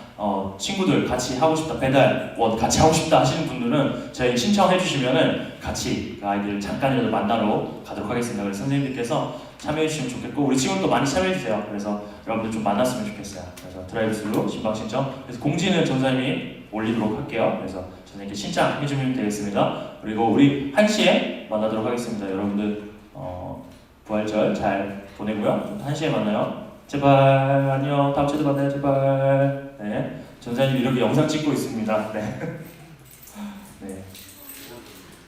친구들 같이 하고 싶다, 배달 같이 하고 싶다 하시는 분들은 저희 신청해 주시면은 같이 그 아이들을 잠깐이라도 만나러 가도록 하겠습니다. 그래서 선생님들께서 참여해 주시면 좋겠고 우리 친구들도 많이 참여해 주세요. 그래서 여러분들 좀 만났으면 좋겠어요. 그래서 드라이브스루 신방 신청. 그래서 공지는 전사님이 올리도록 할게요. 그래서 전사님께 신청해 주면 되겠습니다. 그리고 우리 1시에 만나도록 하겠습니다. 여러분들 부활절 잘 보내고요. 1시에 만나요. 제발 안녕. 다음 주에도 만나요. 제발. 네, 전사님 이렇게 영상 찍고 있습니다. 네. 네.